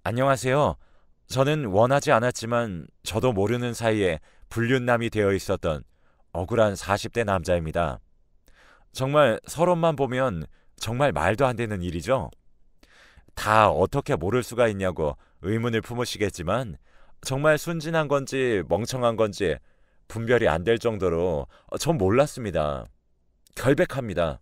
안녕하세요. 저는 원하지 않았지만 저도 모르는 사이에 불륜남이 되어 있었던 억울한 40대 남자입니다. 정말 서론만 보면 정말 말도 안 되는 일이죠. 다 어떻게 모를 수가 있냐고 의문을 품으시겠지만 정말 순진한 건지 멍청한 건지 분별이 안 될 정도로 전 몰랐습니다. 결백합니다.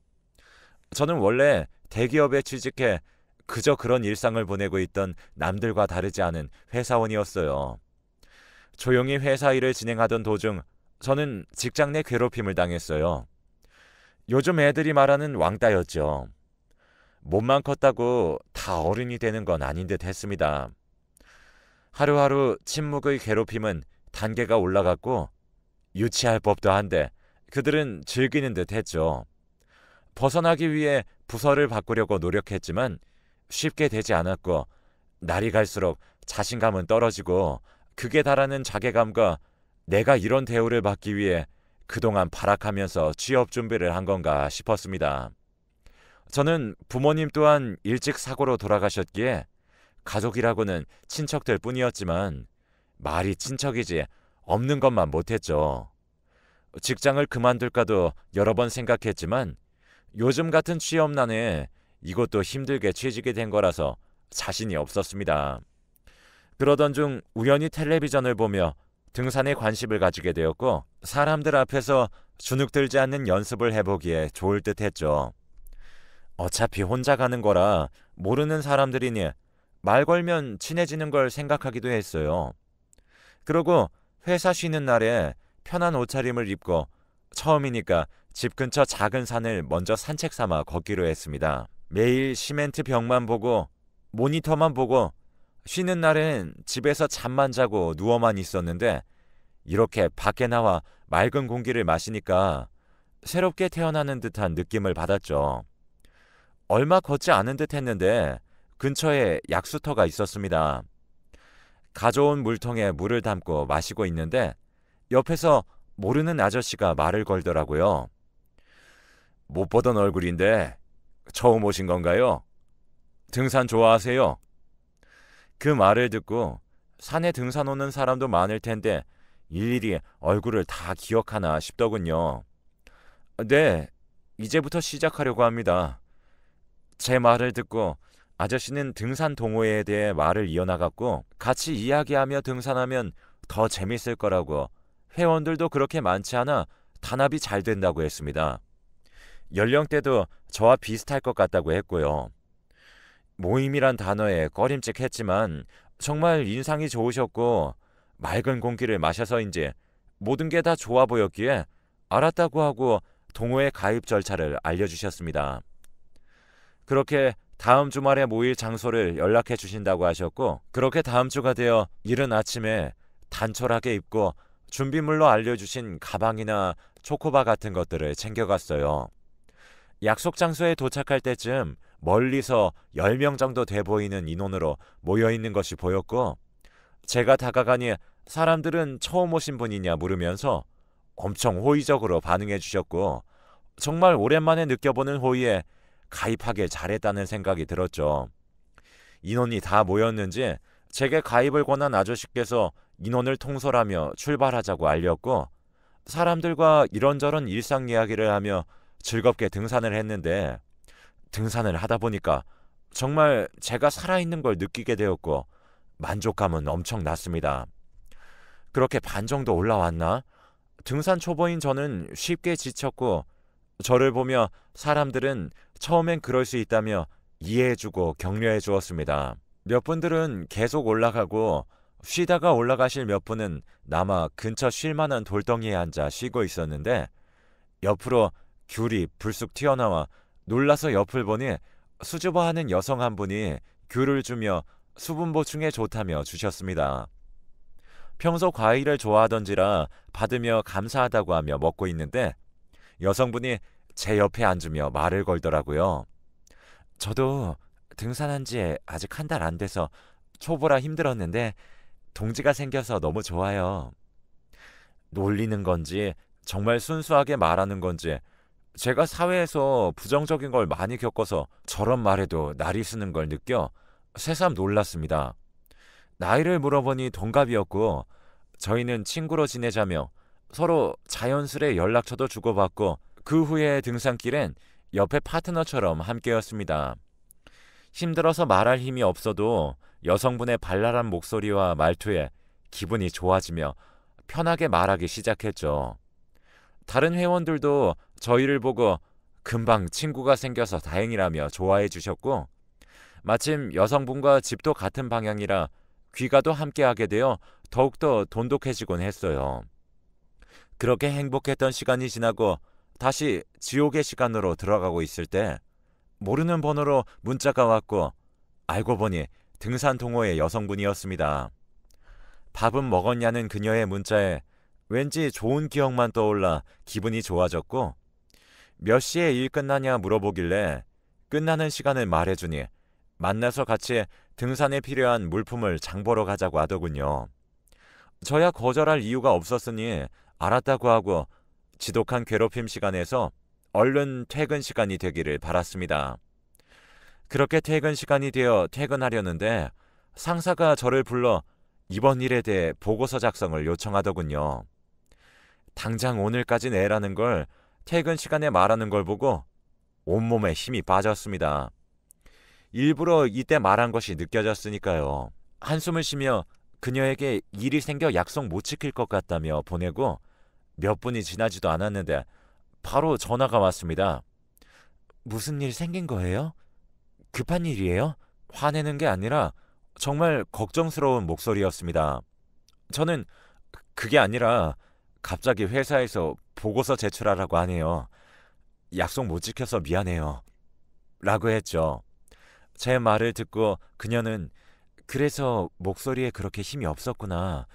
저는 원래 대기업에 취직해 그저 그런 일상을 보내고 있던 남들과 다르지 않은 회사원이었어요. 조용히 회사 일을 진행하던 도중 저는 직장 내 괴롭힘을 당했어요. 요즘 애들이 말하는 왕따였죠. 몸만 컸다고 다 어른이 되는 건 아닌 듯 했습니다. 하루하루 침묵의 괴롭힘은 단계가 올라갔고 유치할 법도 한데 그들은 즐기는 듯 했죠. 벗어나기 위해 부서를 바꾸려고 노력했지만 쉽게 되지 않았고 날이 갈수록 자신감은 떨어지고 극에 달하는 자괴감과 내가 이런 대우를 받기 위해 그동안 발악하면서 취업 준비를 한 건가 싶었습니다. 저는 부모님 또한 일찍 사고로 돌아가셨기에 가족이라고는 친척들 뿐이었지만 말이 친척이지 없는 것만 못했죠. 직장을 그만둘까도 여러 번 생각했지만 요즘 같은 취업난에 이것도 힘들게 취직이 된 거라서 자신이 없었습니다. 그러던 중 우연히 텔레비전을 보며 등산에 관심을 가지게 되었고 사람들 앞에서 주눅 들지 않는 연습을 해보기에 좋을 듯 했죠. 어차피 혼자 가는 거라 모르는 사람들이니 말 걸면 친해지는 걸 생각하기도 했어요. 그러고 회사 쉬는 날에 편한 옷차림을 입고 처음이니까 집 근처 작은 산을 먼저 산책 삼아 걷기로 했습니다. 매일 시멘트 벽만 보고 모니터만 보고 쉬는 날엔 집에서 잠만 자고 누워만 있었는데 이렇게 밖에 나와 맑은 공기를 마시니까 새롭게 태어나는 듯한 느낌을 받았죠. 얼마 걷지 않은 듯 했는데 근처에 약수터가 있었습니다. 가져온 물통에 물을 담고 마시고 있는데 옆에서 모르는 아저씨가 말을 걸더라고요. 못 보던 얼굴인데 처음 오신 건가요? 등산 좋아하세요? 그 말을 듣고 산에 등산 오는 사람도 많을 텐데 일일이 얼굴을 다 기억하나 싶더군요. 네, 이제부터 시작하려고 합니다. 제 말을 듣고 아저씨는 등산 동호회에 대해 말을 이어나갔고 같이 이야기하며 등산하면 더 재밌을 거라고 회원들도 그렇게 많지 않아 단합이 잘 된다고 했습니다. 연령대도 저와 비슷할 것 같다고 했고요. 모임이란 단어에 꺼림칙했지만 정말 인상이 좋으셨고 맑은 공기를 마셔서인지 모든 게 다 좋아 보였기에 알았다고 하고 동호회 가입 절차를 알려주셨습니다. 그렇게 다음 주말에 모일 장소를 연락해 주신다고 하셨고 그렇게 다음 주가 되어 이른 아침에 단촐하게 입고 준비물로 알려주신 가방이나 초코바 같은 것들을 챙겨갔어요. 약속 장소에 도착할 때쯤 멀리서 10명 정도 돼 보이는 인원으로 모여있는 것이 보였고 제가 다가가니 사람들은 처음 오신 분이냐 물으면서 엄청 호의적으로 반응해 주셨고 정말 오랜만에 느껴보는 호의에 가입하길 잘했다는 생각이 들었죠. 인원이 다 모였는지 제게 가입을 권한 아저씨께서 인원을 통솔하며 출발하자고 알렸고 사람들과 이런저런 일상 이야기를 하며 즐겁게 등산을 했는데 등산을 하다 보니까 정말 제가 살아있는 걸 느끼게 되었고 만족감은 엄청났습니다. 그렇게 반 정도 올라왔나? 등산 초보인 저는 쉽게 지쳤고 저를 보며 사람들은 처음엔 그럴 수 있다며 이해해주고 격려해 주었습니다. 몇 분들은 계속 올라가고 쉬다가 올라가실 몇 분은 남아 근처 쉴만한 돌덩이에 앉아 쉬고 있었는데 옆으로 귤이 불쑥 튀어나와 놀라서 옆을 보니 수줍어하는 여성 한 분이 귤을 주며 수분 보충에 좋다며 주셨습니다. 평소 과일을 좋아하던지라 받으며 감사하다고 하며 먹고 있는데 여성분이 제 옆에 앉으며 말을 걸더라고요. 저도 등산한 지 아직 한 달 안 돼서 초보라 힘들었는데 동지가 생겨서 너무 좋아요. 놀리는 건지 정말 순수하게 말하는 건지 제가 사회에서 부정적인 걸 많이 겪어서 저런 말에도 날이 쓰는 걸 느껴 새삼 놀랐습니다. 나이를 물어보니 동갑이었고 저희는 친구로 지내자며 서로 자연스레 연락처도 주고받고 그 후에 등산길엔 옆에 파트너처럼 함께였습니다. 힘들어서 말할 힘이 없어도 여성분의 발랄한 목소리와 말투에 기분이 좋아지며 편하게 말하기 시작했죠. 다른 회원들도 저희를 보고 금방 친구가 생겨서 다행이라며 좋아해 주셨고, 마침 여성분과 집도 같은 방향이라 귀가도 함께하게 되어 더욱더 돈독해지곤 했어요. 그렇게 행복했던 시간이 지나고 다시 지옥의 시간으로 들어가고 있을 때 모르는 번호로 문자가 왔고 알고 보니 등산 동호회 여성분이었습니다. 밥은 먹었냐는 그녀의 문자에 왠지 좋은 기억만 떠올라 기분이 좋아졌고, 몇 시에 일 끝나냐 물어보길래 끝나는 시간을 말해주니 만나서 같이 등산에 필요한 물품을 장보러 가자고 하더군요. 저야 거절할 이유가 없었으니 알았다고 하고 지독한 괴롭힘 시간에서 얼른 퇴근 시간이 되기를 바랐습니다. 그렇게 퇴근 시간이 되어 퇴근하려는데 상사가 저를 불러 이번 일에 대해 보고서 작성을 요청하더군요. 당장 오늘까지 내라는 걸 퇴근 시간에 말하는 걸 보고 온몸에 힘이 빠졌습니다. 일부러 이때 말한 것이 느껴졌으니까요. 한숨을 쉬며 그녀에게 일이 생겨 약속 못 지킬 것 같다며 보내고 몇 분이 지나지도 않았는데 바로 전화가 왔습니다. 무슨 일 생긴 거예요? 급한 일이에요? 화내는 게 아니라 정말 걱정스러운 목소리였습니다. 저는 그게 아니라 갑자기 회사에서 보고서 제출하라고 하네요. 약속 못 지켜서 미안해요. 라고 했죠. 제 말을 듣고 그녀는 그래서 목소리에 그렇게 힘이 없었구나.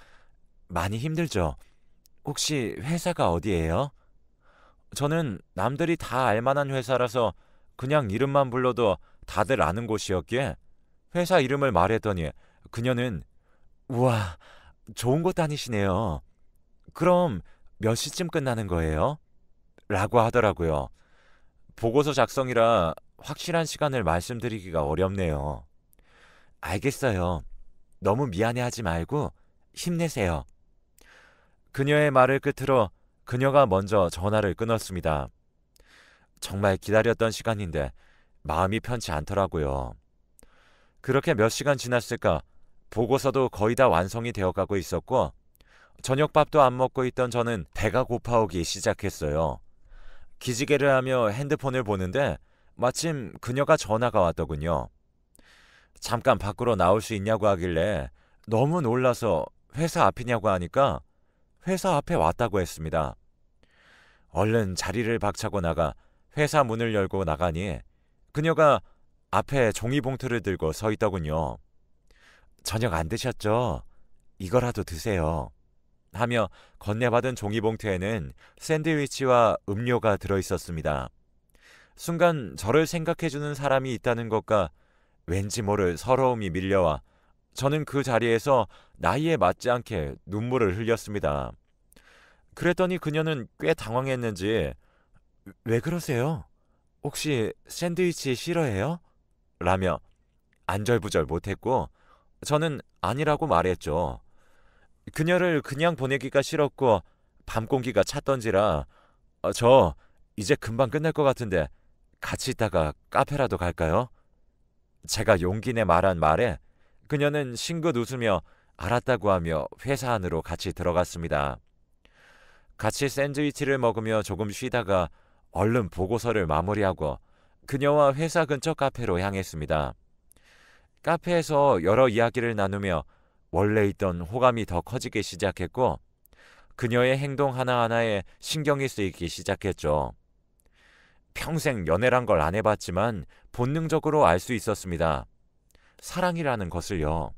많이 힘들죠? 혹시 회사가 어디예요? 저는 남들이 다 알만한 회사라서 그냥 이름만 불러도 다들 아는 곳이었기에 회사 이름을 말했더니 그녀는 우와, 좋은 곳 다니시네요. 그럼 몇 시쯤 끝나는 거예요? 라고 하더라고요. 보고서 작성이라 확실한 시간을 말씀드리기가 어렵네요. 알겠어요. 너무 미안해하지 말고 힘내세요. 그녀의 말을 끝으로 그녀가 먼저 전화를 끊었습니다. 정말 기다렸던 시간인데 마음이 편치 않더라고요. 그렇게 몇 시간 지났을까 보고서도 거의 다 완성이 되어가고 있었고 저녁밥도 안 먹고 있던 저는 배가 고파오기 시작했어요. 기지개를 하며 핸드폰을 보는데 마침 그녀가 전화가 왔더군요. 잠깐 밖으로 나올 수 있냐고 하길래 너무 놀라서 회사 앞이냐고 하니까 회사 앞에 왔다고 했습니다. 얼른 자리를 박차고 나가 회사 문을 열고 나가니 그녀가 앞에 종이봉투를 들고 서 있더군요. 저녁 안 드셨죠? 이거라도 드세요. 하며 건네받은 종이봉투에는 샌드위치와 음료가 들어있었습니다. 순간 저를 생각해주는 사람이 있다는 것과 왠지 모를 서러움이 밀려와 저는 그 자리에서 나이에 맞지 않게 눈물을 흘렸습니다. 그랬더니 그녀는 꽤 당황했는지 왜 그러세요? 혹시 샌드위치 싫어해요? 라며 안절부절 못했고 저는 아니라고 말했죠. 그녀를 그냥 보내기가 싫었고 밤 공기가 찼던지라 저 이제 금방 끝날 것 같은데 같이 있다가 카페라도 갈까요? 제가 용기 내 말한 말에 그녀는 싱긋 웃으며 알았다고 하며 회사 안으로 같이 들어갔습니다. 같이 샌드위치를 먹으며 조금 쉬다가 얼른 보고서를 마무리하고 그녀와 회사 근처 카페로 향했습니다. 카페에서 여러 이야기를 나누며 원래 있던 호감이 더 커지기 시작했고 그녀의 행동 하나하나에 신경이 쓰이기 시작했죠. 평생 연애란 걸 안 해봤지만 본능적으로 알 수 있었습니다. 사랑이라는 것을요.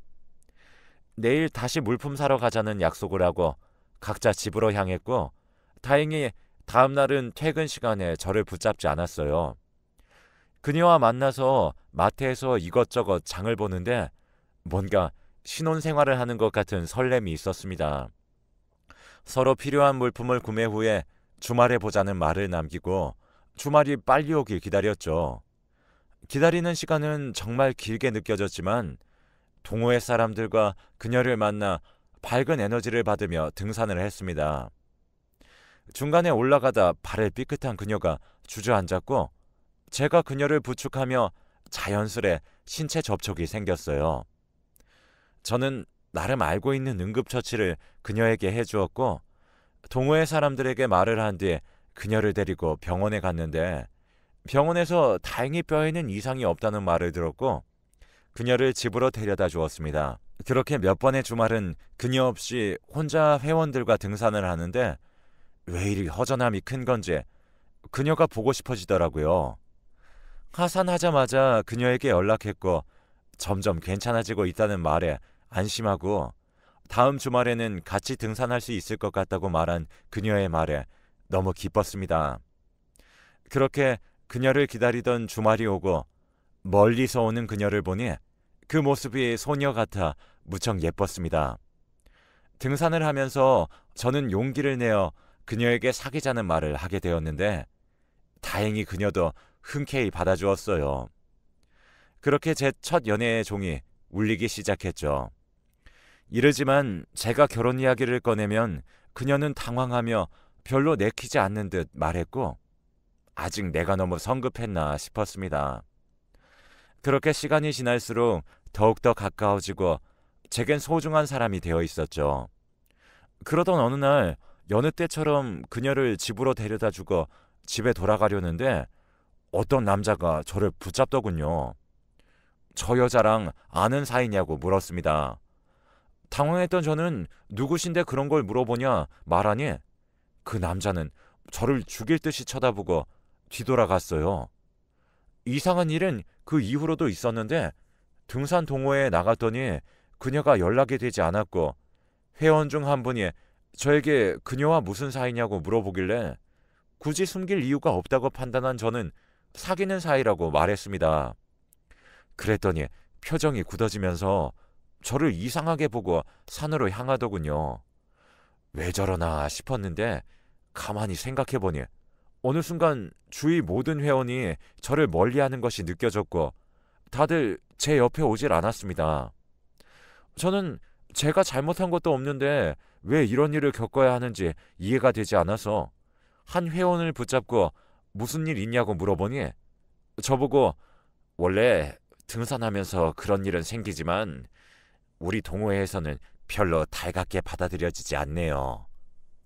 내일 다시 물품 사러 가자는 약속을 하고 각자 집으로 향했고 다행히 다음 날은 퇴근 시간에 저를 붙잡지 않았어요. 그녀와 만나서 마트에서 이것저것 장을 보는데 뭔가 신혼생활을 하는 것 같은 설렘이 있었습니다. 서로 필요한 물품을 구매 후에 주말에 보자는 말을 남기고 주말이 빨리 오길 기다렸죠. 기다리는 시간은 정말 길게 느껴졌지만 동호회 사람들과 그녀를 만나 밝은 에너지를 받으며 등산을 했습니다. 중간에 올라가다 발을 삐끗한 그녀가 주저앉았고 제가 그녀를 부축하며 자연스레 신체 접촉이 생겼어요. 저는 나름 알고 있는 응급처치를 그녀에게 해주었고 동호회 사람들에게 말을 한 뒤 그녀를 데리고 병원에 갔는데 병원에서 다행히 뼈에는 이상이 없다는 말을 들었고 그녀를 집으로 데려다 주었습니다. 그렇게 몇 번의 주말은 그녀 없이 혼자 회원들과 등산을 하는데 왜 이리 허전함이 큰 건지 그녀가 보고 싶어지더라고요. 하산하자마자 그녀에게 연락했고 점점 괜찮아지고 있다는 말에 안심하고 다음 주말에는 같이 등산할 수 있을 것 같다고 말한 그녀의 말에 너무 기뻤습니다. 그렇게 그녀를 기다리던 주말이 오고 멀리서 오는 그녀를 보니 그 모습이 소녀 같아 무척 예뻤습니다. 등산을 하면서 저는 용기를 내어 그녀에게 사귀자는 말을 하게 되었는데 다행히 그녀도 흔쾌히 받아주었어요. 그렇게 제 첫 연애의 종이 울리기 시작했죠. 이르지만 제가 결혼 이야기를 꺼내면 그녀는 당황하며 별로 내키지 않는 듯 말했고 아직 내가 너무 성급했나 싶었습니다. 그렇게 시간이 지날수록 더욱더 가까워지고 제겐 소중한 사람이 되어 있었죠. 그러던 어느 날 여느 때처럼 그녀를 집으로 데려다 주고 집에 돌아가려는데 어떤 남자가 저를 붙잡더군요. 저 여자랑 아는 사이냐고 물었습니다. 당황했던 저는 누구신데 그런 걸 물어보냐 말하니 그 남자는 저를 죽일 듯이 쳐다보고 뒤돌아갔어요. 이상한 일은 그 이후로도 있었는데 등산 동호회에 나갔더니 그녀가 연락이 되지 않았고 회원 중 한 분이 저에게 그녀와 무슨 사이냐고 물어보길래 굳이 숨길 이유가 없다고 판단한 저는 사귀는 사이라고 말했습니다. 그랬더니 표정이 굳어지면서 저를 이상하게 보고 산으로 향하더군요. 왜 저러나 싶었는데 가만히 생각해보니 어느 순간 주위 모든 회원이 저를 멀리하는 것이 느껴졌고 다들 제 옆에 오질 않았습니다. 저는 제가 잘못한 것도 없는데 왜 이런 일을 겪어야 하는지 이해가 되지 않아서 한 회원을 붙잡고 무슨 일 있냐고 물어보니 저보고 원래 등산하면서 그런 일은 생기지만 우리 동호회에서는 별로 달갑게 받아들여지지 않네요.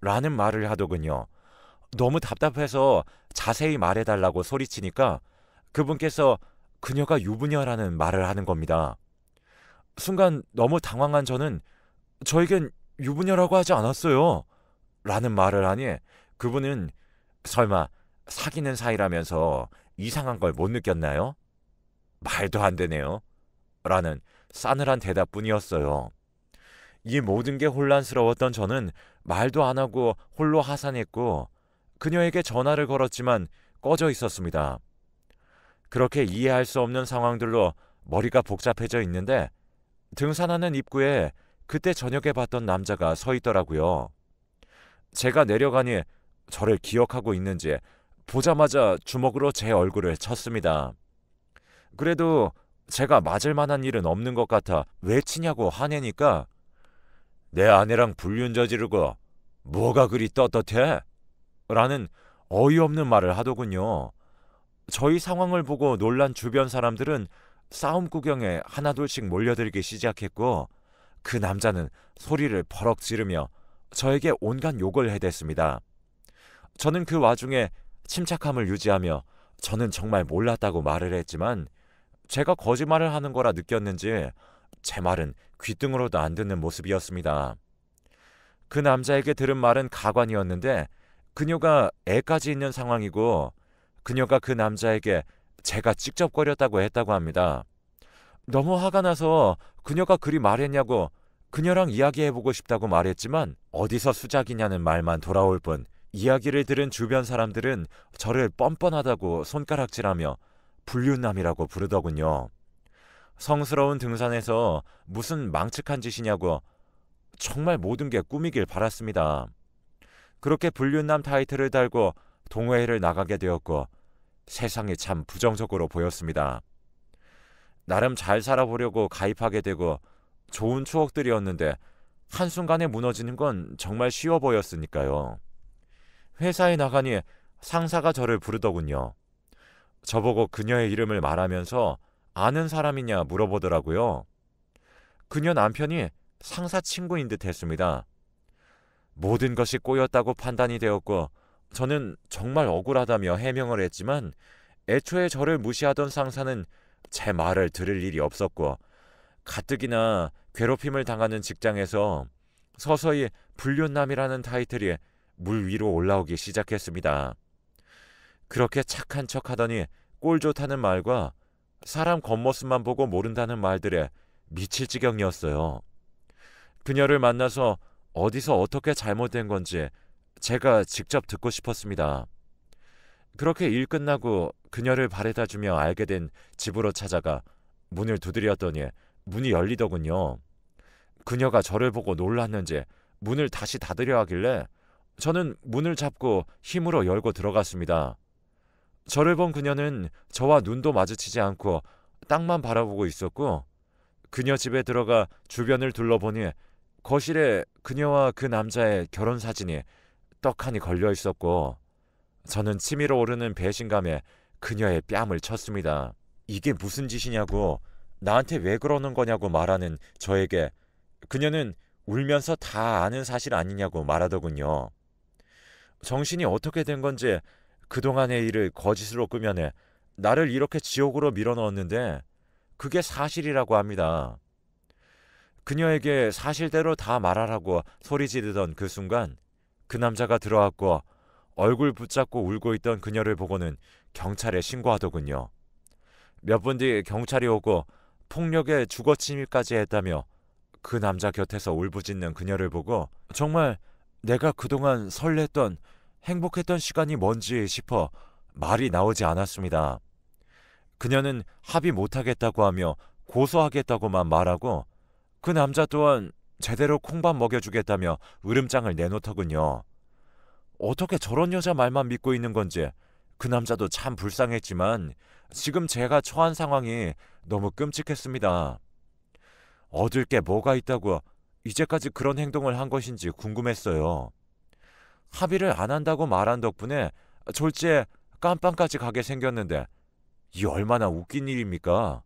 라는 말을 하더군요. 너무 답답해서 자세히 말해달라고 소리치니까 그분께서 그녀가 유부녀라는 말을 하는 겁니다. 순간 너무 당황한 저는 저에겐 유부녀라고 하지 않았어요. 라는 말을 하니 그분은 설마 사귀는 사이라면서 이상한 걸 못 느꼈나요? 말도 안 되네요. 라는 싸늘한 대답뿐이었어요. 이 모든 게 혼란스러웠던 저는 말도 안 하고 홀로 하산했고 그녀에게 전화를 걸었지만 꺼져 있었습니다. 그렇게 이해할 수 없는 상황들로 머리가 복잡해져 있는데 등산하는 입구에 그때 저녁에 봤던 남자가 서 있더라고요. 제가 내려가니 저를 기억하고 있는지 보자마자 주먹으로 제 얼굴을 쳤습니다. 그래도 제가 맞을 만한 일은 없는 것 같아 왜 치냐고 화내니까 내 아내랑 불륜 저지르고 뭐가 그리 떳떳해? 라는 어이없는 말을 하더군요. 저희 상황을 보고 놀란 주변 사람들은 싸움 구경에 하나둘씩 몰려들기 시작했고 그 남자는 소리를 버럭 지르며 저에게 온갖 욕을 해댔습니다. 저는 그 와중에 침착함을 유지하며 저는 정말 몰랐다고 말을 했지만 제가 거짓말을 하는 거라 느꼈는지 제 말은 귓등으로도 안 듣는 모습이었습니다. 그 남자에게 들은 말은 가관이었는데 그녀가 애까지 있는 상황이고 그녀가 그 남자에게 제가 찝쩍거렸다고 했다고 합니다. 너무 화가 나서 그녀가 그리 말했냐고 그녀랑 이야기해보고 싶다고 말했지만 어디서 수작이냐는 말만 돌아올 뿐 이야기를 들은 주변 사람들은 저를 뻔뻔하다고 손가락질하며 불륜남이라고 부르더군요. 성스러운 등산에서 무슨 망측한 짓이냐고 정말 모든 게 꿈이길 바랐습니다. 그렇게 불륜남 타이틀을 달고 동호회를 나가게 되었고 세상이 참 부정적으로 보였습니다. 나름 잘 살아보려고 가입하게 되고 좋은 추억들이었는데 한순간에 무너지는 건 정말 쉬워 보였으니까요. 회사에 나가니 상사가 저를 부르더군요. 저보고 그녀의 이름을 말하면서 아는 사람이냐 물어보더라고요. 그녀 남편이 상사 친구인 듯 했습니다. 모든 것이 꼬였다고 판단이 되었고 저는 정말 억울하다며 해명을 했지만 애초에 저를 무시하던 상사는 제 말을 들을 일이 없었고 가뜩이나 괴롭힘을 당하는 직장에서 서서히 불륜남이라는 타이틀이 물 위로 올라오기 시작했습니다. 그렇게 착한 척하더니 꼴 좋다는 말과 사람 겉모습만 보고 모른다는 말들에 미칠 지경이었어요. 그녀를 만나서 어디서 어떻게 잘못된 건지 제가 직접 듣고 싶었습니다. 그렇게 일 끝나고 그녀를 바래다주며 알게 된 집으로 찾아가 문을 두드렸더니 문이 열리더군요. 그녀가 저를 보고 놀랐는지 문을 다시 닫으려 하길래 저는 문을 잡고 힘으로 열고 들어갔습니다. 저를 본 그녀는 저와 눈도 마주치지 않고 땅만 바라보고 있었고 그녀 집에 들어가 주변을 둘러보니 거실에 그녀와 그 남자의 결혼 사진이 떡하니 걸려 있었고 저는 치밀어 오르는 배신감에 그녀의 뺨을 쳤습니다. 이게 무슨 짓이냐고, 나한테 왜 그러는 거냐고 말하는 저에게 그녀는 울면서 다 아는 사실 아니냐고 말하더군요. 정신이 어떻게 된 건지 그동안의 일을 거짓으로 꾸며내 나를 이렇게 지옥으로 밀어넣었는데 그게 사실이라고 합니다. 그녀에게 사실대로 다 말하라고 소리 지르던 그 순간 그 남자가 들어왔고 얼굴 붙잡고 울고 있던 그녀를 보고는 경찰에 신고하더군요. 몇 분 뒤 경찰이 오고 폭력에 주거침입까지 했다며 그 남자 곁에서 울부짖는 그녀를 보고 정말 내가 그동안 설렜던 행복했던 시간이 뭔지 싶어 말이 나오지 않았습니다. 그녀는 합의 못하겠다고 하며 고소하겠다고만 말하고 그 남자 또한 제대로 콩밥 먹여주겠다며 으름장을 내놓더군요. 어떻게 저런 여자 말만 믿고 있는 건지 그 남자도 참 불쌍했지만 지금 제가 처한 상황이 너무 끔찍했습니다. 얻을 게 뭐가 있다고 이제까지 그런 행동을 한 것인지 궁금했어요. 합의를 안 한다고 말한 덕분에 졸지에 깜빵까지 가게 생겼는데 이 얼마나 웃긴 일입니까?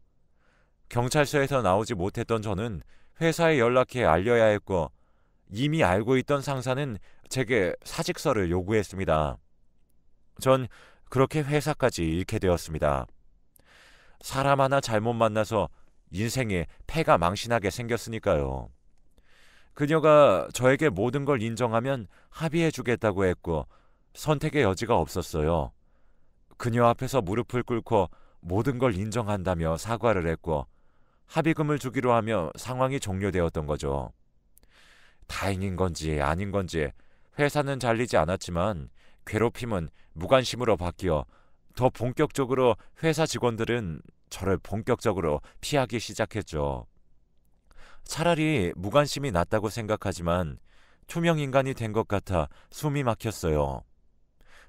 경찰서에서 나오지 못했던 저는 회사에 연락해 알려야 했고 이미 알고 있던 상사는 제게 사직서를 요구했습니다. 전 그렇게 회사까지 잃게 되었습니다. 사람 하나 잘못 만나서 인생에 패가 망신하게 생겼으니까요. 그녀가 저에게 모든 걸 인정하면 합의해주겠다고 했고 선택의 여지가 없었어요. 그녀 앞에서 무릎을 꿇고 모든 걸 인정한다며 사과를 했고 합의금을 주기로 하며 상황이 종료되었던 거죠. 다행인 건지 아닌 건지 회사는 잘리지 않았지만 괴롭힘은 무관심으로 바뀌어 더 본격적으로 회사 직원들은 저를 본격적으로 피하기 시작했죠. 차라리 무관심이 낫다고 생각하지만 투명 인간이 된 것 같아 숨이 막혔어요.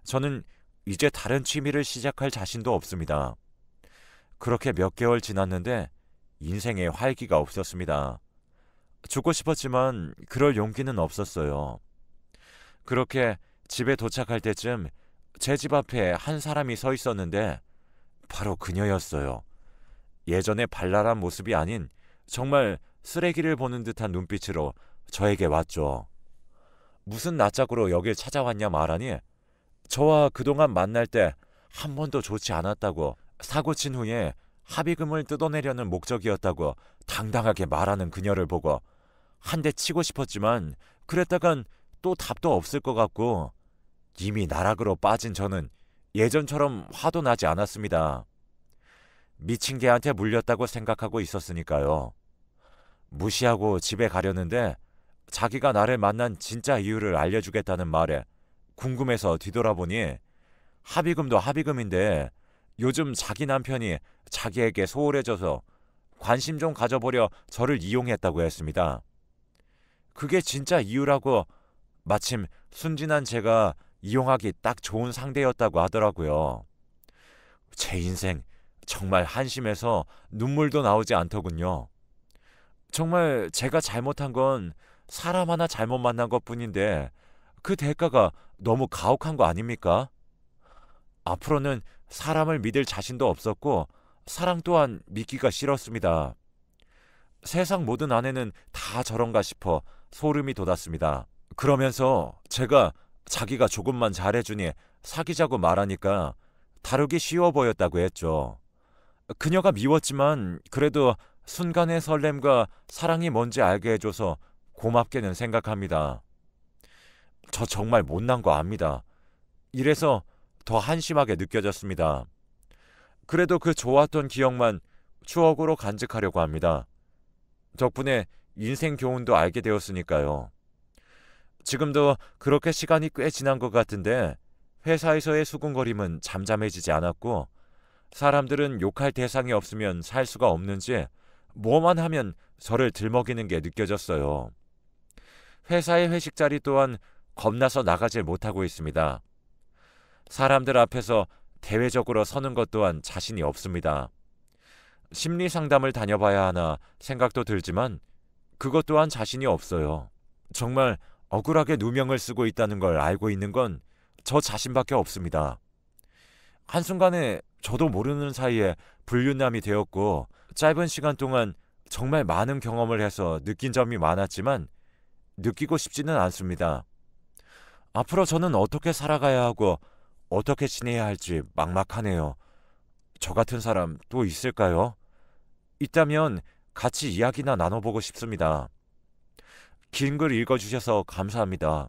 저는 이제 다른 취미를 시작할 자신도 없습니다. 그렇게 몇 개월 지났는데 인생에 활기가 없었습니다. 죽고 싶었지만 그럴 용기는 없었어요. 그렇게 집에 도착할 때쯤 제 집 앞에 한 사람이 서 있었는데 바로 그녀였어요. 예전의 발랄한 모습이 아닌 정말 쓰레기를 보는 듯한 눈빛으로 저에게 왔죠. 무슨 낯짝으로 여길 찾아왔냐 말하니 저와 그동안 만날 때 한 번도 좋지 않았다고 사고 친 후에 합의금을 뜯어내려는 목적이었다고 당당하게 말하는 그녀를 보고 한 대 치고 싶었지만 그랬다간 또 답도 없을 것 같고 이미 나락으로 빠진 저는 예전처럼 화도 나지 않았습니다. 미친 개한테 물렸다고 생각하고 있었으니까요. 무시하고 집에 가려는데 자기가 나를 만난 진짜 이유를 알려주겠다는 말에 궁금해서 뒤돌아보니 합의금도 합의금인데 요즘 자기 남편이 자기에게 소홀해져서 관심 좀 가져보려 저를 이용했다고 했습니다. 그게 진짜 이유라고 마침 순진한 제가 이용하기 딱 좋은 상대였다고 하더라고요. 제 인생 정말 한심해서 눈물도 나오지 않더군요. 정말 제가 잘못한 건 사람 하나 잘못 만난 것뿐인데 그 대가가 너무 가혹한 거 아닙니까? 앞으로는 사람을 믿을 자신도 없었고 사랑 또한 믿기가 싫었습니다. 세상 모든 아내는 다 저런가 싶어 소름이 돋았습니다. 그러면서 제가 자기가 조금만 잘해주니 사귀자고 말하니까 다루기 쉬워 보였다고 했죠. 그녀가 미웠지만 그래도 순간의 설렘과 사랑이 뭔지 알게 해줘서 고맙게는 생각합니다. 저 정말 못난 거 압니다. 이래서 더 한심하게 느껴졌습니다. 그래도 그 좋았던 기억만 추억으로 간직하려고 합니다. 덕분에 인생 교훈도 알게 되었으니까요. 지금도 그렇게 시간이 꽤 지난 것 같은데 회사에서의 수군거림은 잠잠해지지 않았고 사람들은 욕할 대상이 없으면 살 수가 없는지 뭐만 하면 저를 들먹이는 게 느껴졌어요. 회사의 회식 자리 또한 겁나서 나가질 못하고 있습니다. 사람들 앞에서 대외적으로 서는 것 또한 자신이 없습니다. 심리 상담을 다녀봐야 하나 생각도 들지만 그것 또한 자신이 없어요. 정말 억울하게 누명을 쓰고 있다는 걸 알고 있는 건 저 자신밖에 없습니다. 한순간에 저도 모르는 사이에 불륜남이 되었고 짧은 시간 동안 정말 많은 경험을 해서 느낀 점이 많았지만 느끼고 싶지는 않습니다. 앞으로 저는 어떻게 살아가야 하고 어떻게 지내야 할지 막막하네요. 저 같은 사람 또 있을까요? 있다면 같이 이야기나 나눠보고 싶습니다. 긴 글 읽어주셔서 감사합니다.